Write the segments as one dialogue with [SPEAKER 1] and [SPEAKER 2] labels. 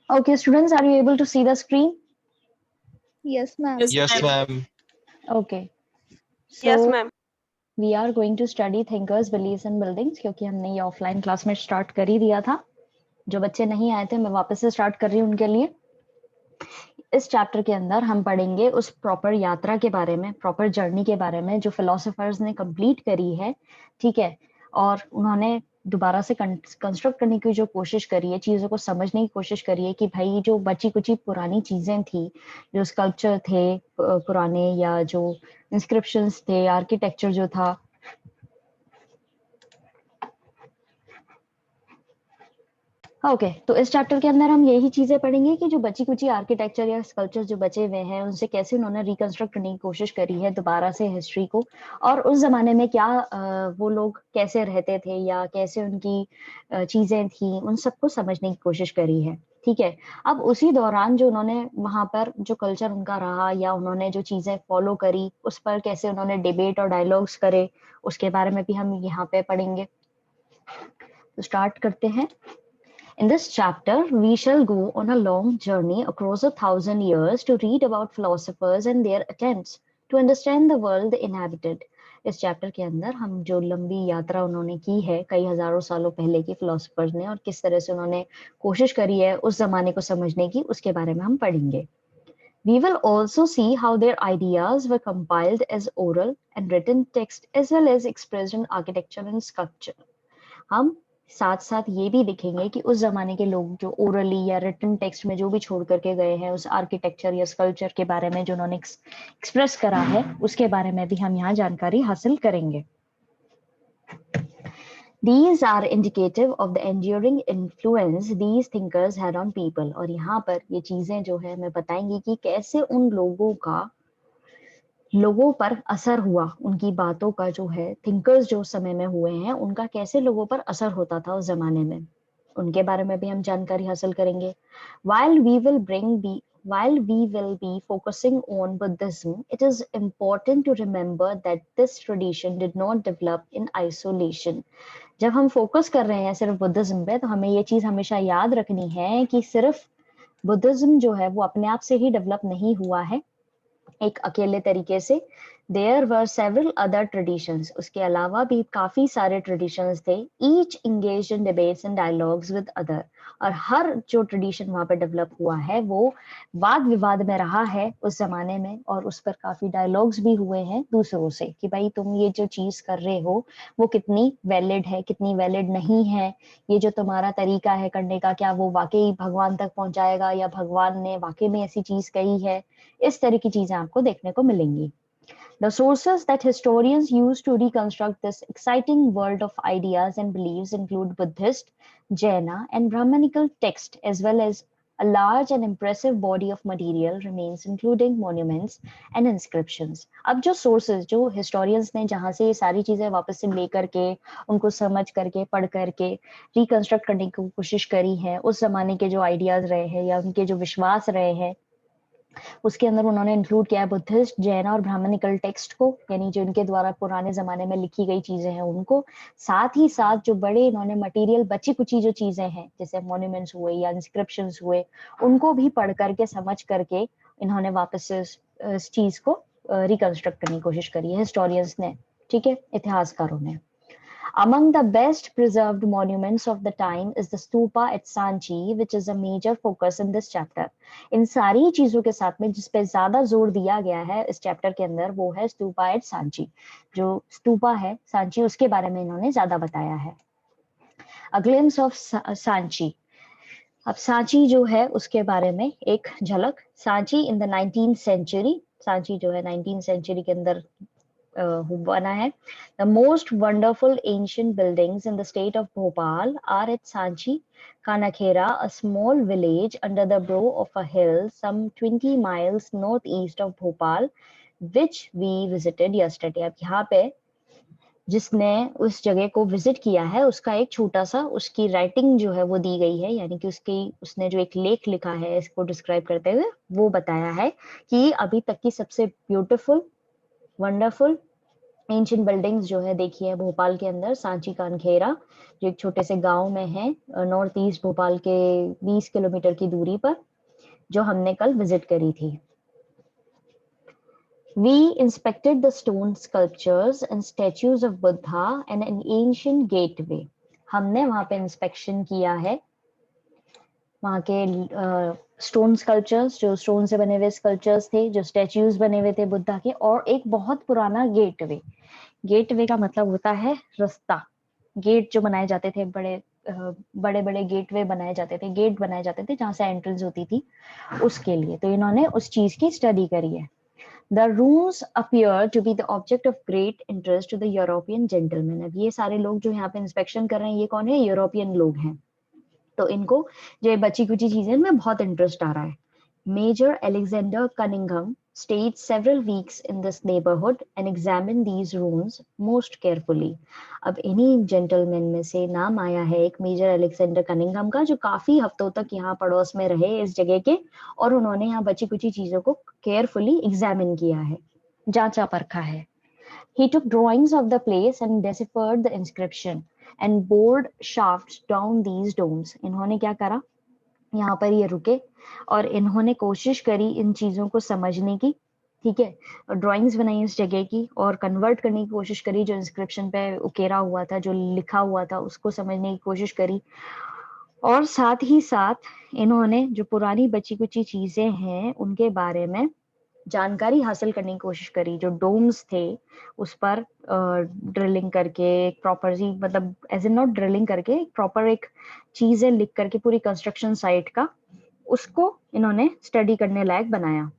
[SPEAKER 1] Okay, students, are you able to see the screen?
[SPEAKER 2] Yes, ma'am.
[SPEAKER 3] Yes,
[SPEAKER 4] Yes,
[SPEAKER 3] ma'am.
[SPEAKER 4] ma'am.
[SPEAKER 1] Okay.
[SPEAKER 5] Yes,
[SPEAKER 1] So
[SPEAKER 5] ma'am.
[SPEAKER 1] we are going to study thinkers, beliefs and buildings, क्योंकि हमने ये offline class में start कर ही दिया था. जो बच्चे नहीं आए थे मैं वापस से स्टार्ट कर रही हूँ उनके लिए. इस चैप्टर के अंदर हम पढ़ेंगे उस प्रॉपर यात्रा के बारे में, प्रॉपर जर्नी के बारे में जो फिलोसोफर्स ने कंप्लीट करी है, ठीक है, और उन्होंने दोबारा से कंस्ट्रक्ट करने की जो कोशिश करी है, चीजों को समझने की कोशिश करी है कि भाई जो बची कुची पुरानी चीजें थी, जो स्कल्पचर थे पुराने, या जो इंस्क्रिप्शंस थे, आर्किटेक्चर जो था, ओके तो इस चैप्टर के अंदर हम यही चीजें पढ़ेंगे कि जो बची कुची आर्किटेक्चर या स्कल्पचर जो बचे हुए हैं उनसे कैसे उन्होंने रिकंस्ट्रक्ट करने की कोशिश करी है दोबारा से हिस्ट्री को, और उस जमाने में क्या वो लोग कैसे रहते थे या कैसे उनकी चीजें थी, उन सबको समझने की कोशिश करी है. ठीक है. अब उसी दौरान जो उन्होंने वहां पर जो कल्चर उनका रहा या उन्होंने जो चीजें फॉलो करी उस पर कैसे उन्होंने डिबेट और डायलॉग्स करे, उसके बारे में भी हम यहाँ पे पढ़ेंगे. तो स्टार्ट करते हैं. In this chapter, we shall go on a long journey across 1,000 years to read about philosophers and their attempts to understand the world they inhabited. इस चैप्टर के अंदर हम जो लंबी यात्रा उन्होंने की है कई हजारों सालों पहले के फिलोसफर्स ने और किस तरह से उन्होंने कोशिश करी है उस जमाने को समझने की, उसके बारे में हम पढ़ेंगे. We will also see how their ideas were compiled as oral and written text as well as expressed in architecture and sculpture. हम साथ साथ ये भी देखेंगे कि उस जमाने के लोग जो ओरली या रिटन टेक्स्ट में जो भी छोड़ करके गए हैं उस आर्किटेक्चर या स्कल्पचर के बारे में जो उन्होंने एक्सप्रेस करा है उसके बारे में भी हम यहाँ जानकारी हासिल करेंगे. These are indicative of the enduring influence these thinkers had on people. और यहाँ पर ये चीजें जो है मैं बताएंगी कि कैसे उन लोगों पर असर हुआ, उनकी बातों का जो है, थिंकर्स जो समय में हुए हैं उनका कैसे लोगों पर असर होता था उस जमाने में, उनके बारे में भी हम जानकारी हासिल करेंगे. While we will be focusing on Buddhism, it is important to remember that this tradition did not develop in isolation. जब हम फोकस कर रहे हैं सिर्फ बुद्धिज्म पे तो हमें ये चीज हमेशा याद रखनी है कि सिर्फ बुद्धिज्म जो है वो अपने आप से ही डेवलप नहीं हुआ है एक अकेले तरीके से. There were several other traditions. उसके अलावा भी काफी सारे traditions थे. Each engaged in debates and dialogues with other. और हर जो tradition वहां पर develop हुआ है वो वाद विवाद में रहा है उस जमाने में, और उस पर काफी dialogues भी हुए हैं दूसरों से कि भाई तुम ये जो चीज कर रहे हो वो कितनी valid है, कितनी valid नहीं है, ये जो तुम्हारा तरीका है करने का क्या वो वाकई भगवान तक पहुंचाएगा या भगवान ने वाकई में ऐसी चीज कही है. इस तरह की चीजें आपको देखने को मिलेंगी. The sources that historians use to reconstruct this exciting world of ideas and beliefs include Buddhist, Jaina, and Brahmanical texts, as well as a large and impressive body of material remains, including monuments and inscriptions. अब जो sources, जो historians ने जहाँ से ये सारी चीजें वापस से लेकर के उनको समझ करके पढ़ करके reconstruct करने की कोशिश करी है, उस जमाने के जो ideas रहे हैं या उनके जो विश्वास रहे हैं उसके अंदर उन्होंने इंक्लूड किया है बुद्धिस्ट, जैन और ब्राह्मणिकल टेक्स्ट को, यानी जो इनके द्वारा पुराने जमाने में लिखी गई चीजें हैं उनको. साथ ही साथ जो बड़े इन्होंने मटेरियल बची कुची जो चीजें हैं जैसे मॉन्यूमेंट्स हुए या इंस्क्रिप्शंस हुए उनको भी पढ़ करके समझ करके इन्होंने वापस से इस चीज को रिकंस्ट्रक्ट करने की कोशिश करी है हिस्टोरियंस ने, ठीक है, इतिहासकारों ने. Among the best preserved monuments of the time is the stupa at Sanchi, which is a major focus in this chapter. इन सारी चीजों के साथ में जिस पे ज्यादा जोर दिया गया है इस चैप्टर के अंदर वो है स्तूपा एट सांची. जो स्तूपा है सांची उसके बारे में इन्होंने ज्यादा बताया है. A glimpse of Sanchi. अब सांची जो है उसके बारे में एक झलक. Sanchi in the 19th century, Sanchi जो है 19th century के अंदर बना है. The most wonderful ancient buildings in the state of Bhopal are at Sanchi Kanakhera, a small village under the brow of a hill some 20 miles northeast of Bhopal, which we visited yesterday. अब यहाँ पे जिसने उस जगह को visit किया है उसका एक छोटा सा उसकी राइटिंग जो है वो दी गई है, यानी कि उसने जो एक लेख लिखा है इसको डिस्क्राइब करते हुए वो बताया है कि अभी तक की सबसे ब्यूटीफुल, वंडरफुल एंशियंट बिल्डिंग्स जो है देखिए भोपाल के अंदर सांची कानखेरा, जो एक छोटे से गांव में है नॉर्थ ईस्ट भोपाल के 20 किलोमीटर की दूरी पर, जो हमने कल विजिट करी थी। We inspected the stone sculptures and statues of Buddha and an ancient gateway. हमने वहां पे इंस्पेक्शन किया है वहां के स्टोन स्कल्पचर्स, जो स्टोन से बने हुए स्कल्पचर्स थे, जो स्टैच्यूज बने हुए थे बुद्धा के, और एक बहुत पुराना गेटवे। गेटवे का मतलब होता है रास्ता। गेट जो बनाए जाते थे, बड़े बड़े गेटवे बनाए जाते थे, गेट बनाए जाते थे जहां से एंट्रेंस होती थी उसके लिए। तो इन्होंने उस चीज की स्टडी करी है। The rooms appear to be the object of great interest to the European gentlemen. अब ये सारे लोग जो यहाँ पे इंस्पेक्शन कर रहे हैं, ये कौन है? यूरोपियन लोग हैं। तो इनको जो ये बची कुची चीजें इनमें बहुत इंटरेस्ट आ रहा है। Major Alexander Cunningham stayed several weeks in this neighborhood and examined these rooms most carefully. अब इन्हीं जेंटलमैन में से नाम आया है एक मेजर अलेक्जेंडर कनिंघम का, जो काफी हफ्तों तक यहाँ पड़ोस में रहे इस जगह के, और उन्होंने यहाँ बची कुची चीजों को केयरफुली एग्जामिन किया है, जांचा परखा है। He took drawings of the place and deciphered the inscription and bored shafts down these domes. इन्होंने क्या करा, यहाँ पर ये रुके और इन्होंने कोशिश करी इन चीजों को समझने की, ठीक है। ड्राइंग्स बनाई इस जगह की और कन्वर्ट करने की कोशिश करी, जो इंस्क्रिप्शन पे उकेरा हुआ था, जो लिखा हुआ था, उसको समझने की कोशिश करी। और साथ ही साथ इन्होंने जो पुरानी बची कुची चीजें हैं उनके बारे में जानकारी हासिल करने की कोशिश करी। जो डोम्स थे उस पर ड्रिलिंग करके प्रॉपरली, मतलब एज इन नॉट ड्रिलिंग करके, प्रॉपर एक चीजें लिख करके पूरी कंस्ट्रक्शन साइट का, उसको इन्होंने स्टडी करने लायक बनाया।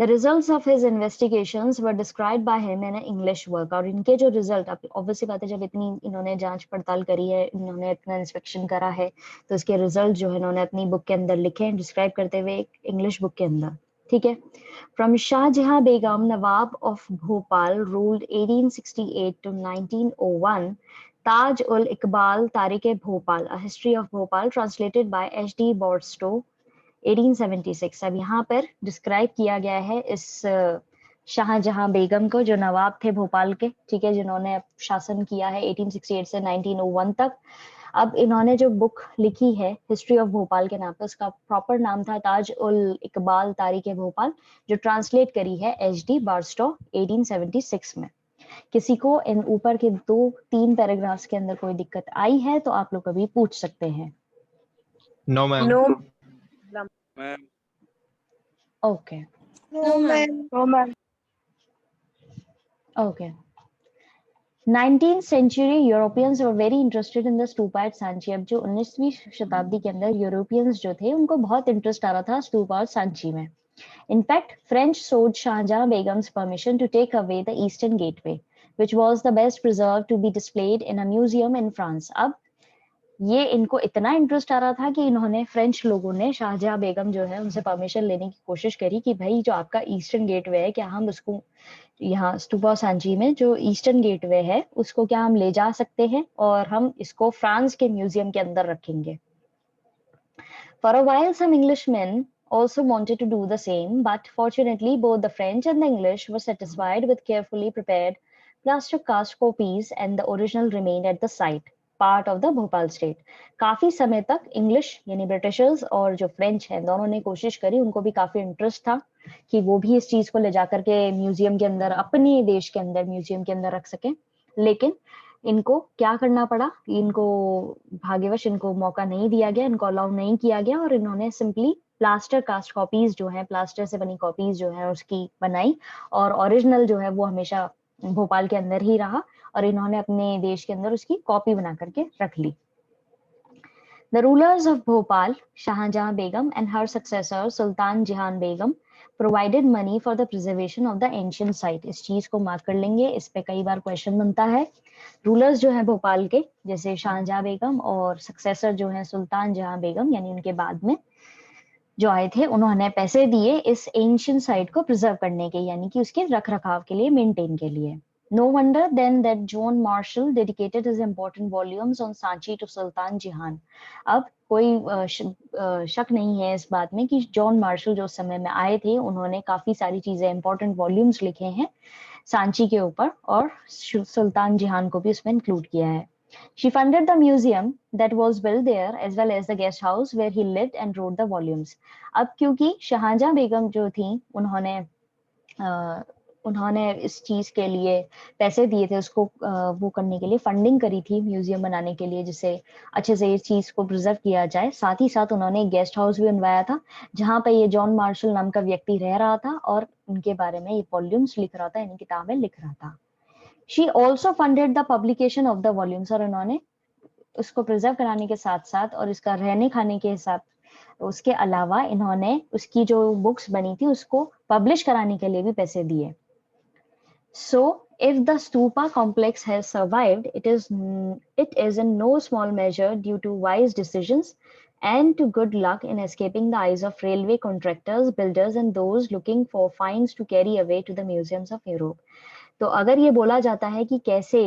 [SPEAKER 1] The results of his investigations were described by him in an English work. और इनके जो रिजल्ट, ऑब्वियसली बात है, जब इतनी इन्होंने जांच पड़ताल करी है, इन्होंने इतना इंस्पेक्शन करा है, तो इसके रिजल्ट जो है इन्होंने अपनी बुक के अंदर लिखे हैं, डिस्क्राइब करते हुए एक इंग्लिश बुक के अंदर, ठीक है। From Shahjahan Begum, Nawab of Bhopal, ruled 1868 to 1901. Taj ul Iqbal Tariq-e-Bhopal, A History of Bhopal, translated by H.D. Barstow, 1876। अब यहाँ पर डिस्क्राइब किया गया है इस शाहजहां बेगम को, जो नवाब थे भोपाल के, ठीक है, जिन्होंने शासन किया है 1868 से 1901 तक। अब इन्होंने जो बुक लिखी है हिस्ट्री ऑफ भोपाल के नाम पे, उसका प्रॉपर नाम था ताज उल इकबाल तारीख भोपाल, जो ट्रांसलेट करी है H.D. बारस्टो 1876 में। किसी को इन ऊपर के 2-3 पैराग्राफ्स के अंदर कोई दिक्कत आई है तो आप लोग कभी पूछ सकते हैं।
[SPEAKER 3] No ma'am.
[SPEAKER 4] No
[SPEAKER 3] ma'am.
[SPEAKER 1] Okay
[SPEAKER 4] no ma'am.
[SPEAKER 1] Okay. 19th century Europeans were very interested in the stupa at Sanchi. अब जो 19वीं शताब्दी के अंदर यूरोपियंस जो थे उनको बहुत इंटरेस्ट आ रहा था स्तूपा और सांची में। In fact, French sought Shahjahan Begum's permission to take away the eastern gateway, which was the best preserved, to be displayed in a museum in France. अब ये इनको इतना इंटरेस्ट आ रहा था कि इन्होंने, फ्रेंच लोगों ने, शाहजहां बेगम जो है उनसे परमिशन लेने की कोशिश करी कि भाई जो आपका ईस्टर्न गेटवे है, क्या हम उसको यहाँ स्तूपा सांची में जो ईस्टर्न गेटवे है उसको क्या हम ले जा सकते हैं और हम इसको फ्रांस के म्यूजियम के अंदर रखेंगे। For a while some Englishmen also wanted to do the same, but fortunately both the French and the English were satisfied with carefully prepared plaster cast copies, and the original remained at the site, part of the Bhopal state. काफी समय तक English यानी Britishers और जो French हैं दोनों ने कोशिश करी, उनको भी काफी इंटरेस्ट था कि वो भी इस चीज को ले जाकर के म्यूजियम के अंदर, अपने देश के अंदर म्यूजियम के अंदर रख सके। लेकिन इनको क्या करना पड़ा, इनको भाग्यवश इनको मौका नहीं दिया गया, इनको अलाउ नहीं किया गया, और इन्होंने सिंपली प्लास्टर कास्ट कॉपीज जो है, प्लास्टर से बनी कॉपीज जो है उसकी बनाई, और ओरिजिनल जो है वो हमेशा भोपाल के अंदर ही रहा, और इन्होंने अपने देश के अंदर उसकी कॉपी बना करके रख ली। The rulers of Bhopal, Shahjahan Begum and her successor Sultan Jahan Begum, provided money for the preservation of the ancient site। इस चीज को मार्क कर लेंगे, इस पे कई बार क्वेश्चन बनता है। रूलर्स जो है भोपाल के, जैसे शाहजहां बेगम, और सक्सेसर जो है सुल्तान जहां बेगम, यानी उनके बाद में जो आए थे, उन्होंने पैसे दिए इस एंशियंट साइट को प्रिजर्व करने के, यानी कि उसके रख रखाव के लिए, मेंटेन के लिए। No wonder then that John Marshall dedicated his important volumes on Sanchi to Sultan Jahan. अब कोई शक नहीं है इस बात में कि जॉन मार्शल जो समय में आए थे उन्होंने काफी सारी चीजें इंपॉर्टेंट वॉल्यूम्स लिखे हैं सांची के ऊपर और सुल्तान जहान को भी उसमें इंक्लूड किया है. She funded the museum that was built there as well as the guest house where he lived and wrote the volumes. अब क्योंकि शाहजहां बेगम जो थी उन्होंने इस चीज के लिए पैसे दिए थे उसको वो करने के लिए फंडिंग करी थी म्यूजियम बनाने के लिए जिससे अच्छे से इस चीज को प्रिजर्व किया जाए. साथ ही साथ उन्होंने एक गेस्ट हाउस भी बनवाया था जहां पे ये जॉन मार्शल नाम का व्यक्ति रह रहा था और उनके बारे में ये वॉल्यूम्स लिख रहा था यानी किताबें लिख रहा था. She also funded the publication of the volumes और उन्होंने उसको प्रिजर्व कराने के साथ साथ और इसका रहने खाने के हिसाब उसके अलावा इन्होंने उसकी जो बुक्स बनी थी उसको पब्लिश कराने के लिए भी पैसे दिए. So if the stupa complex has survived, it is in no small measure due to wise decisions and to good luck in escaping the eyes of railway contractors, builders and those looking for finds to carry away to the museums of Europe. तो अगर ये बोला जाता है कि कैसे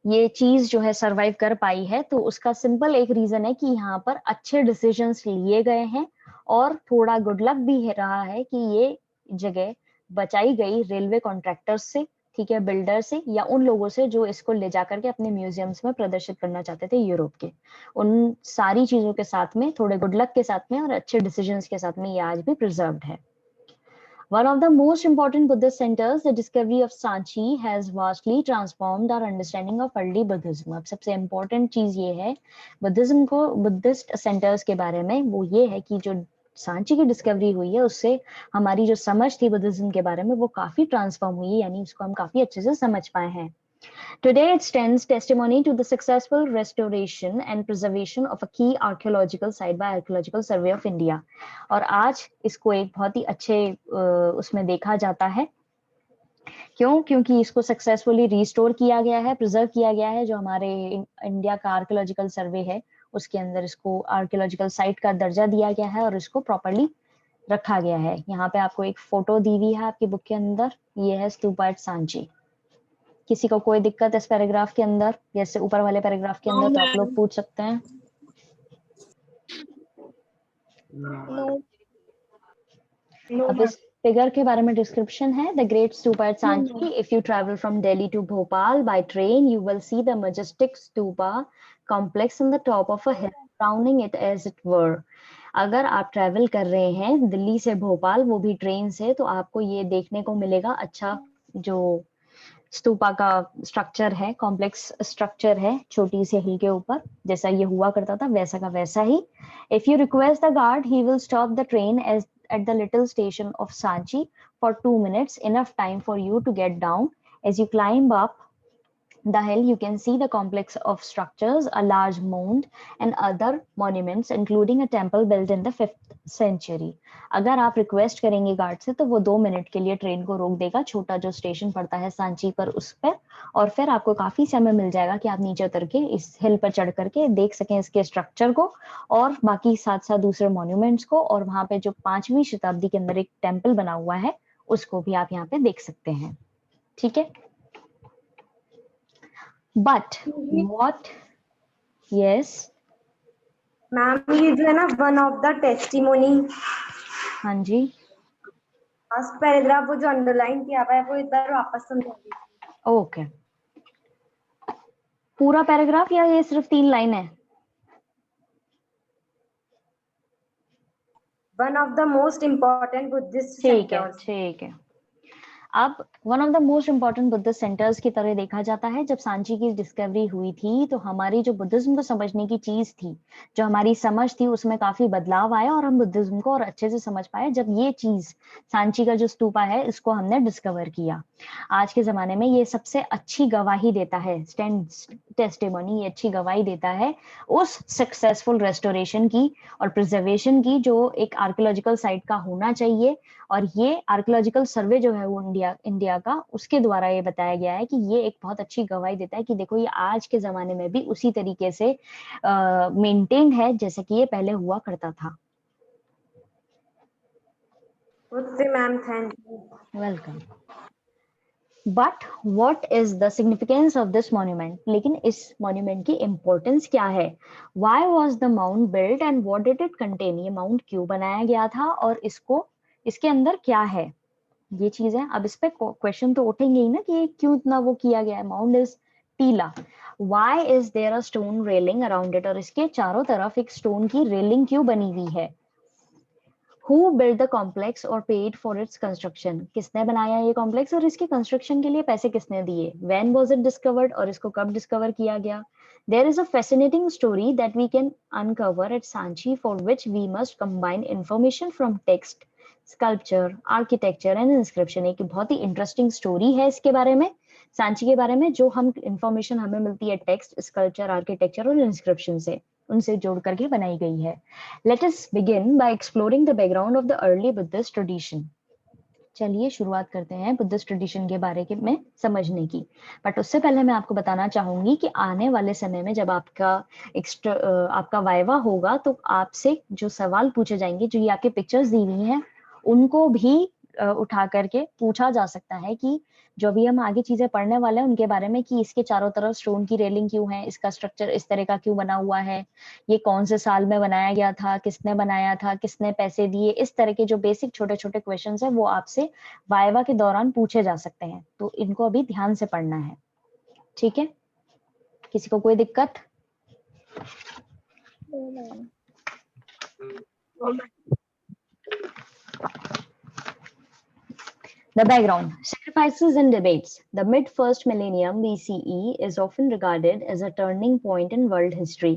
[SPEAKER 1] ये चीज जो है सरवाइव कर पाई है तो उसका सिंपल एक रीजन है कि यहाँ पर अच्छे डिसीजंस लिए गए हैं और थोड़ा गुड लक भी रहा है कि ये जगह बचाई गई रेलवे कॉन्ट्रैक्टर्स से, ठीक है, बिल्डर से या उन लोगों से जो इसको ले जाकर के अपने म्यूजियम्स में प्रदर्शित करना चाहते थे यूरोप के. उन सारी चीजों के साथ में थोड़े गुड लक के साथ में और अच्छे डिसीजंस के साथ में ये आज भी प्रिजर्व्ड है. One of the most important Buddhist centers, the discovery of Sanchi, has vastly transformed our understanding of early Buddhism. अब सबसे important चीज ये है बुद्धिज्म को बुद्धिस्ट सेंटर्स के बारे में वो ये है कि जो सांची की डिस्कवरी हुई है उससे हमारी जो समझ थी बुद्धिज्म के बारे में वो काफी ट्रांसफॉर्म हुई है यानी उसको हम काफी अच्छे से समझ पाए हैं. Today it stands testimony to the successful restoration and preservation of a key archaeological site by Archaeological Survey of India. और आज इसको एक बहुत ही अच्छे उसमें देखा जाता है. क्यों? क्योंकि इसको सक्सेसफुली रिस्टोर किया गया है, प्रिजर्व किया गया है. जो हमारे इंडिया का आर्कियोलॉजिकल सर्वे है उसके अंदर इसको आर्कियोलॉजिकल साइट का दर्जा दिया गया है और इसको प्रॉपर्ली रखा गया है. यहाँ पे आपको एक फोटो दी हुई है आपकी बुक के अंदर, ये है स्तूपा एट सांची. किसी को कोई दिक्कत इस पैराग्राफ के अंदर जैसे ऊपर वाले पैराग्राफ के अंदर तो आप लोग पूछ सकते हैं. अब इस फिगर के बारे में डिस्क्रिप्शन है. The great stupa at Sanchi. If you travel from Delhi to Bhopal by train you will see the majestic stupa complex on the top of a hill crowning it as it were. अगर आप ट्रैवल कर रहे हैं दिल्ली से भोपाल वो भी ट्रेन से तो आपको ये देखने को मिलेगा अच्छा जो स्तूपा का स्ट्रक्चर है, कॉम्प्लेक्स स्ट्रक्चर है छोटी सी हिल के ऊपर जैसा ये हुआ करता था वैसा का वैसा ही. If you request the guard he will stop the train at the little station of Sanchi for 2 minutes, enough time for you to get down. As you climb up the hill you can see the complex of structures, a large mound and other monuments including a temple built in the 5th century. अगर आप request करेंगे guard से तो वो 2 minute के लिए train को रोक देगा छोटा जो स्टेशन पड़ता है सांची पर उस पर और फिर आपको काफी समय मिल जाएगा कि आप नीचे उतर के इस हिल पर चढ़ करके देख सकें इसके स्ट्रक्चर को और बाकी साथ साथ दूसरे मॉन्यूमेंट्स को और वहां पे जो 5वीं शताब्दी के अंदर एक टेम्पल बना हुआ है उसको भी आप यहाँ पे देख सकते हैं. ठीक है. But what? Yes.
[SPEAKER 4] मैम ये जो है ना वन ऑफ द टेस्टिमोनी
[SPEAKER 1] हाँ जी.
[SPEAKER 4] फर्स्ट पैराग्राफ वो जो अंडरलाइन किया हुआ है वो इधर वापस समझा दीजिए.
[SPEAKER 1] ओके. पूरा पैराग्राफ या ये सिर्फ 3 लाइन है?
[SPEAKER 4] One of the most important Buddhist
[SPEAKER 1] ठीक है, ठीक है. अब one of the most important Buddhist centres की तरह देखा जाता है. जब सांची की डिस्कवरी हुई थी तो हमारी जो बुद्धिज्म को समझने की चीज थी जो हमारी समझ थी उसमें काफी बदलाव आया और हम बुद्धिज्म को और अच्छे से समझ पाए जब ये चीज सांची का जो स्तूपा है इसको हमने डिस्कवर किया. आज के जमाने में ये सबसे अच्छी गवाही देता है, टेस्टिमोनी ये अच्छी गवाही देता है उस सक्सेसफुल रेस्टोरेशन की और प्रिजर्वेशन की जो एक आर्कियोलॉजिकल साइट का होना चाहिए. और ये आर्कियोलॉजिकल सर्वे जो है वो इंडिया का उसके द्वारा ये बताया गया है कि ये एक बहुत अच्छी गवाही देता है कि देखो ये आज के जमाने में भी उसी तरीके से मेंटेन्ड है जैसे कि ये पहले हुआ करता था.
[SPEAKER 4] Ma'am thank you.
[SPEAKER 1] Welcome. But what is the significance of this monument, लेकिन इस मॉन्यूमेंट की इम्पोर्टेंस क्या है? Why was the mount built and what did it contain? ये माउंट क्यों बनाया गया था और इसके अंदर क्या है? ये चीज है। अब इस पे क्वेश्चन तो उठेंगे ही ना कि क्यों इतना वो किया गया है। माउंट इज टीला, why is there a stone railing around it? और इसके चारों तरफ एक स्टोन की रेलिंग क्यों बनी हुई है? Who built the complex or paid for its construction? किसने बनाया ये कॉम्प्लेक्स और इसके कंस्ट्रक्शन के लिए पैसे किसने दिए? When was it discovered? और इसको कब डिस्कवर किया गया? There is a fascinating story that we can uncover at Sanchi, for which we must combine information from text, sculpture, architecture and inscription. एक बहुत ही इंटरेस्टिंग स्टोरी है इसके बारे में, सांची के बारे में, जो हम इंफॉर्मेशन हमें मिलती है टेक्स्ट, स्कल्पचर, आर्किटेक्चर और इंस्क्रिप्शन से, उनसे जोड़ करके बनाई गई है। Let us begin by exploring the background of the early Buddhist tradition. चलिए शुरुआत करते हैं बुद्धिस्ट ट्रेडिशन के बारे में समझने की। बट उससे पहले मैं आपको बताना चाहूंगी कि आने वाले समय में जब आपका वाइवा होगा तो आपसे जो सवाल पूछे जाएंगे, जो ये आपके पिक्चर्स दी हुई हैं, उनको भी उठा करके पूछा जा सकता है कि जो भी हम आगे चीजें पढ़ने वाले हैं उनके बारे में, कि इसके चारों तरफ स्टोन की रेलिंग क्यों है, इसका स्ट्रक्चर इस तरह का क्यों बना हुआ है, ये कौन से साल में बनाया गया था, किसने बनाया था, किसने पैसे दिए। इस तरह के जो बेसिक छोटे छोटे क्वेश्चंस है वो आपसे वाइवा के दौरान पूछे जा सकते हैं, तो इनको अभी ध्यान से पढ़ना है। ठीक है, किसी को कोई दिक्कत? The background: sacrifices and debates. The mid-first millennium BCE is often regarded as a turning point in world history.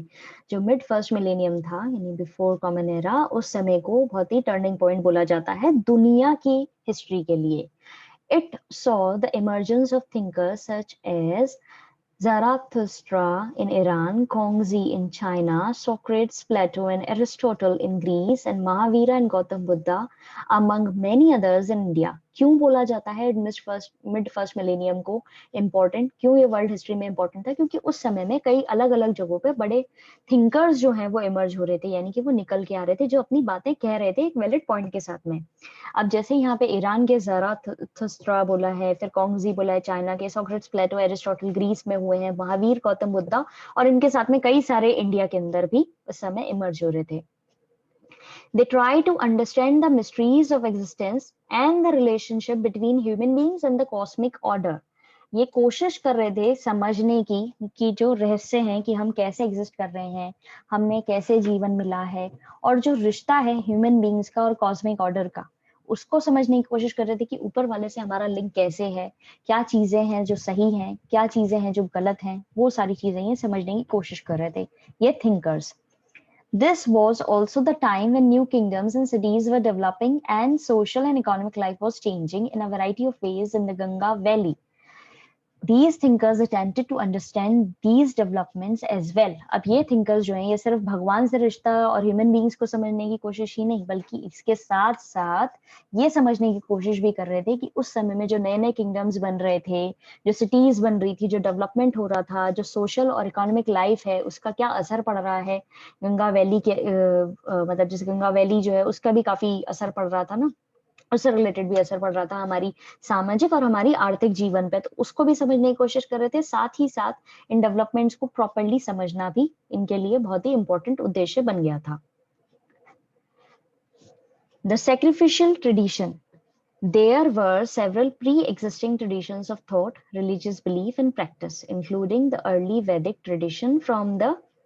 [SPEAKER 1] जो mid-first millennium था, यानी before common era, उस समय को बहुत ही turning point बोला जाता है दुनिया की history के लिए. It saw the emergence of thinkers such as Zarathustra in Iran, Kongzi in China, Socrates, Plato and Aristotle in Greece, and Mahavira and Gautam Buddha among many others in India. क्यों बोला जाता है mid first millennium को important? क्यों ये world history में important था? क्योंकि उस समय में कई अलग अलग जगहों पे बड़े थिंकर्स जो हैं वो इमर्ज हो रहे थे, यानी कि वो निकल के आ रहे थे, जो अपनी बातें कह रहे थे एक वैलिड पॉइंट के साथ में। अब जैसे यहाँ पे ईरान के ज़राथुस्त्रा बोला है, फिर कोंगजी बोला है चाइना के, सोक्रेट्स, प्लेटो, एरिस्टोटल ग्रीस में हुए हैं, महावीर, गौतम बुद्धा, और इनके साथ में कई सारे इंडिया के अंदर भी उस समय इमर्ज हो रहे थे। They try to understand the mysteries of existence and the relationship between human beings and the cosmic order. ये कोशिश कर रहे थे समझने की कि जो रहस्य हैं कि हम कैसे एग्जिस्ट कर रहे हैं, हमें कैसे जीवन मिला है, और जो रिश्ता है ह्यूमन बींग्स का और कॉस्मिक ऑर्डर का, उसको समझने की कोशिश कर रहे थे कि ऊपर वाले से हमारा लिंक कैसे है, क्या चीजें हैं जो सही हैं, क्या चीजें हैं जो गलत हैं, वो सारी चीजें ये समझने की कोशिश कर रहे थे ये thinkers. This was also the time when new kingdoms and cities were developing and social and economic life was changing in a variety of ways in the Ganga Valley. These thinkers attempted to understand these developments as well. अब ये thinkers जो हैं ये सिर्फ भगवान से रिश्ता और human beings को समझने की कोशिश ही नहीं, बल्कि इसके साथ साथ ये समझने की कोशिश भी कर रहे थे कि उस समय में जो नए नए kingdoms बन रहे थे, जो cities बन रही थी, जो development हो रहा था, जो social और economic life है, उसका क्या असर पड़ रहा है गंगा वैली के मतलब जैसे गंगा वैली जो है उसका भी काफी असर पड़ रहा था ना, उससे रिलेटेड भी असर पड़ रहा था हमारी सामाजिक और हमारी आर्थिक जीवन पे, तो उसको भी समझने की कोशिश कर रहे थे। साथ ही साथ इन डेवलपमेंट्स को प्रॉपर्ली समझना भी इनके लिए बहुत ही इंपॉर्टेंट उद्देश्य बन गया था। The sacrificial tradition. There were several pre-existing traditions of thought, religious belief and practice, including the early Vedic tradition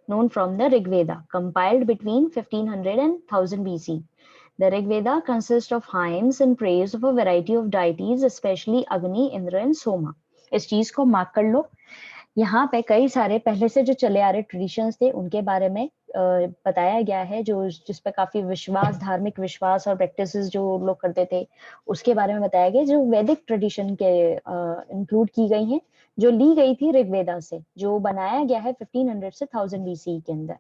[SPEAKER 1] known from the Rig Veda, compiled between 1500 and 1000 BC. The Rig Veda consists of hymns in praise of a variety of deities, especially Agni, Indra and Soma. इस चीज को mark कर लो। यहाँ पे कई सारे पहले से जो चले आ रहे ट्रेडिशंस थे उनके बारे में बताया गया है, जो जिस पे काफी विश्वास, धार्मिक विश्वास और प्रैक्टिसेस जो लोग करते थे उसके बारे में बताया गया, जो वैदिक ट्रेडिशन के इंक्लूड की गई हैं, जो ली गई थी ऋग्वेदा से, जो बनाया गया है 1500 से 1000 BC के अंदर।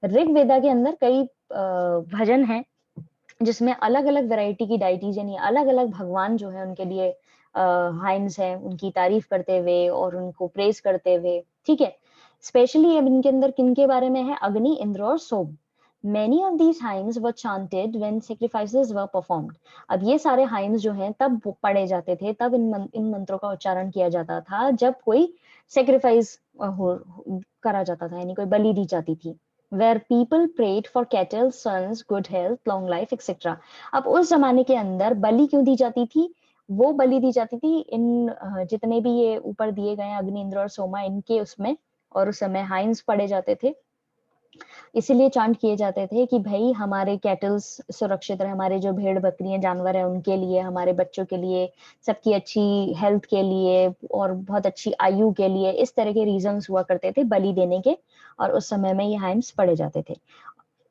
[SPEAKER 1] ऋग्वेदा के अंदर कई भजन हैं जिसमें अलग अलग वैरायटी की डाइटीज यानी अलग अलग भगवान जो है उनके लिए हाइम्स हैं, उनकी तारीफ करते हुए और उनको प्रेज करते हुए। ठीक है, स्पेशली अब इनके अंदर किन के बारे में है? अग्नि, इंद्र और सोम। Many of these hymns were chanted when sacrifices were performed. अब ये सारे hymns जो हैं तब पढ़े जाते थे, तब इन मंत्रों का उच्चारण किया जाता था जब कोई sacrifice करा जाता था, यानी कोई बलि दी जाती थी. Where people prayed for cattle, sons, good health, long life, etc. अब उस जमाने के अंदर बलि क्यों दी जाती थी? वो बलि दी जाती थी इन जितने भी ये ऊपर दिए गए अग्नि, इंद्र और सोमा, इनके उसमें, और उस समय हाइम्स पढ़े जाते थे. इसीलिए चांट किए जाते थे कि भाई हमारे कैटल्स सुरक्षित रहे, हमारे जो भेड़ बकरियां जानवर है उनके लिए, हमारे बच्चों के लिए, सबकी अच्छी हेल्थ के लिए और बहुत अच्छी आयु के लिए. इस तरह के रीजंस हुआ करते थे बलि देने के, और उस समय में ये हाइम्स पढ़े जाते थे.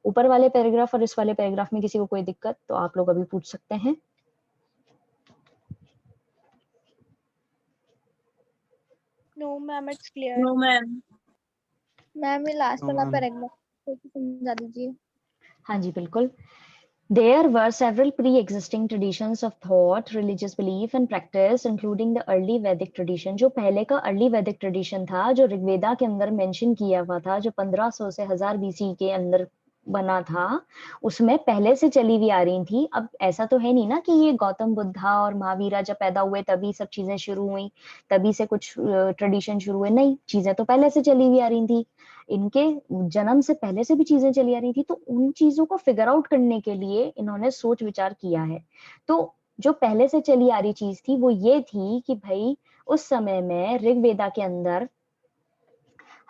[SPEAKER 1] ऊपर वाले पैराग्राफ और इस वाले पैराग्राफ में किसी को कोई दिक्कत तो आप लोग अभी पूछ सकते हैं.
[SPEAKER 2] No, ma'am, it's clear.
[SPEAKER 5] No, ma'am.
[SPEAKER 2] Ma'am ये लास्ट
[SPEAKER 3] No,
[SPEAKER 2] वाला
[SPEAKER 3] ma'am.
[SPEAKER 2] पैराग्राफ समझा दीजिए.
[SPEAKER 1] हाँ जी बिल्कुल. There were several pre-existing traditions of thought, religious belief and practice, including the early Vedic tradition. जो पहले का early Vedic tradition था, जो ऋग्वेदा के अंदर मेंशन किया हुआ था, जो 1500 से 1000 BC के अंदर बना था, उसमें पहले से चली हुई आ रही थी. अब ऐसा तो है नहीं ना कि ये गौतम बुद्धा और महावीरा जब पैदा हुए तभी सब चीजें शुरू हुई, तभी से कुछ ट्रेडिशन शुरू हुए. नहीं, चीजें तो पहले से चली हुई आ रही थी, इनके जन्म से पहले से भी चीजें चली आ रही थी. तो उन चीजों को फिगर आउट करने के लिए इन्होंने सोच विचार किया है. तो जो पहले से चली आ रही चीज थी वो ये थी कि भाई उस समय में ऋग्वेदा के अंदर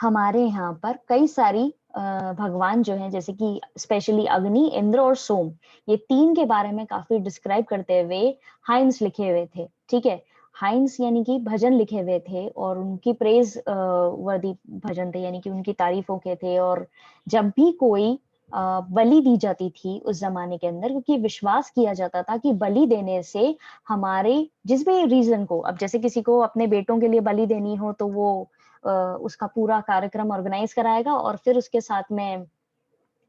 [SPEAKER 1] हमारे यहाँ पर कई सारी भगवान जो हैं, जैसे कि स्पेशली अग्नि, इंद्र और सोम, ये तीन के बारे में काफी डिस्क्राइब करते हुए हाइम्स लिखे हुए थे. ठीक है, हाइम्स यानी कि भजन लिखे हुए थे और उनकी प्रेज वर्दी भजन थे, यानी कि उनकी तारीफों के थे. और जब भी कोई बलि दी जाती थी उस जमाने के अंदर, क्योंकि विश्वास किया जाता था कि बलि देने से हमारे जिस भी रीजन को, अब जैसे किसी को अपने बेटों के लिए बलि देनी हो तो वो उसका पूरा कार्यक्रम ऑर्गेनाइज कराएगा और फिर उसके साथ में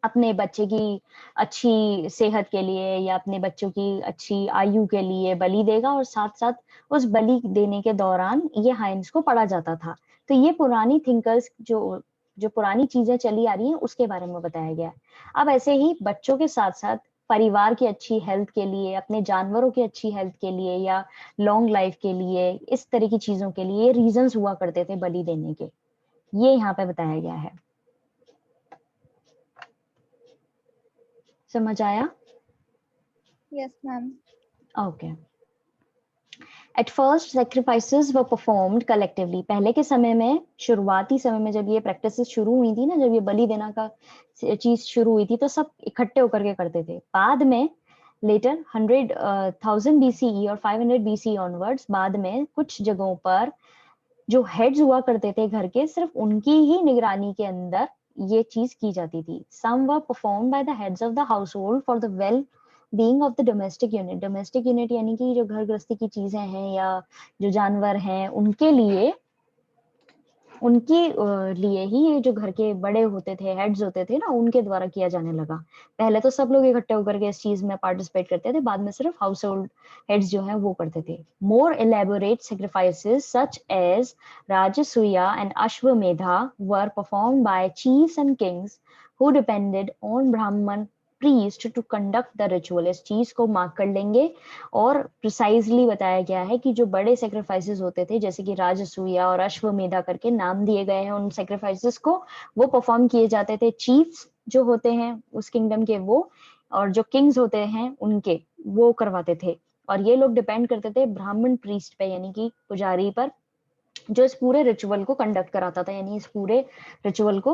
[SPEAKER 1] अपने बच्चे की अच्छी सेहत के लिए या अपने बच्चों की अच्छी आयु के लिए बलि देगा, और साथ साथ उस बलि देने के दौरान ये हाइम्स को पढ़ा जाता था. तो ये पुरानी थिंकर्स जो जो पुरानी चीजें चली आ रही हैं उसके बारे में बताया गया. अब ऐसे ही बच्चों के साथ साथ परिवार की अच्छी हेल्थ के लिए, अपने जानवरों की अच्छी हेल्थ के लिए या लॉन्ग लाइफ के लिए, इस तरह की चीजों के लिए रीजंस हुआ करते थे बलि देने के. ये यहाँ पे बताया गया है. समझ आया?
[SPEAKER 2] Yes, ma'am.
[SPEAKER 1] Okay. At first sacrifices were performed collectively. पहले के समय में, शुरुआती समय में जब ये प्रैक्टिसेस शुरू हुई थी ना, जब ये बलि देना का चीज शुरू हुई थी तो सब इकट्ठे होकर के करते थे. बाद में लेटर 1000 BCE और 500 BC ऑनवर्ड्स, बाद में कुछ जगहों पर जो हेड्स हुआ करते थे घर के, सिर्फ उनकी ही निगरानी के अंदर ये चीज की जाती थी. Some were performed by the heads of the household for the well being of the domestic unit. Domestic unit यानी कि जो घर गृहस्थी की चीजें हैं या जो जानवर हैं उनके लिए ही ये जो घर के बड़े होते थे, हेड्स होते थे ना, उनके द्वारा किया जाने लगा. पहले तो सब लोग इकट्ठे होकर के इस चीज में पार्टिसिपेट करते थे, बाद में सिर्फ हाउस होल्ड हेड्स जो हैं वो करते थे. मोर elaborate sacrifices such as Rajasuya and Ashwamedha were performed by chiefs and kings who depended on Brahman priest to conduct the ritual. इस चीज को मार्क कर लेंगे. और प्रिसाइजली बताया गया है कि जो बड़े सेक्रीफाइसेस होते थे, जैसे कि राजसूया और अश्वमेधा करके नाम दिए गए हैं उन सेक्रीफाइसेस को, वो परफॉर्म किए जाते थे चीफ्स जो होते हैं उस किंगडम के, वो, और जो किंग्स होते हैं उनके, वो करवाते थे. और ये लोग डिपेंड करते थे ब्राह्मण प्रीस्ट पे, यानी कि पुजारी पर, जो इस पूरे रिचुअल को कंडक्ट कराता था, यानी इस पूरे रिचुअल को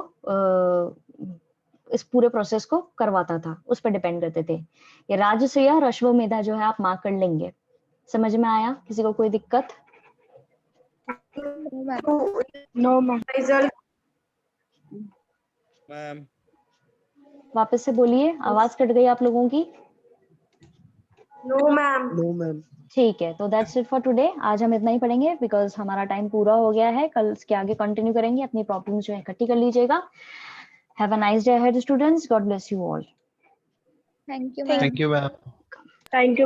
[SPEAKER 1] इस पूरे प्रोसेस को करवाता था, उस पर डिपेंड करते थे. ये राजसूया और अश्वमेधा जो है आप मार्क कर लेंगे. समझ में आया? किसी को कोई दिक्कत?
[SPEAKER 2] No, ma'am.
[SPEAKER 4] No, ma'am. Result.
[SPEAKER 3] Ma'am.
[SPEAKER 1] वापस से बोलिए, आवाज कट गई आप लोगों की.
[SPEAKER 4] No, ma'am.
[SPEAKER 3] No ma'am.
[SPEAKER 1] ठीक है, तो दैट्स इट फॉर टुडे. आज हम इतना ही पढ़ेंगे बिकॉज हमारा टाइम पूरा हो गया है. कल इसके आगे कंटिन्यू करेंगे. अपनी प्रॉब्लम्स जो है इकट्ठी कर लीजिएगा. Have a nice day ahead students. God bless you all.
[SPEAKER 2] Thank you, ma'am.
[SPEAKER 3] Thank you ma'am.
[SPEAKER 4] Thank you.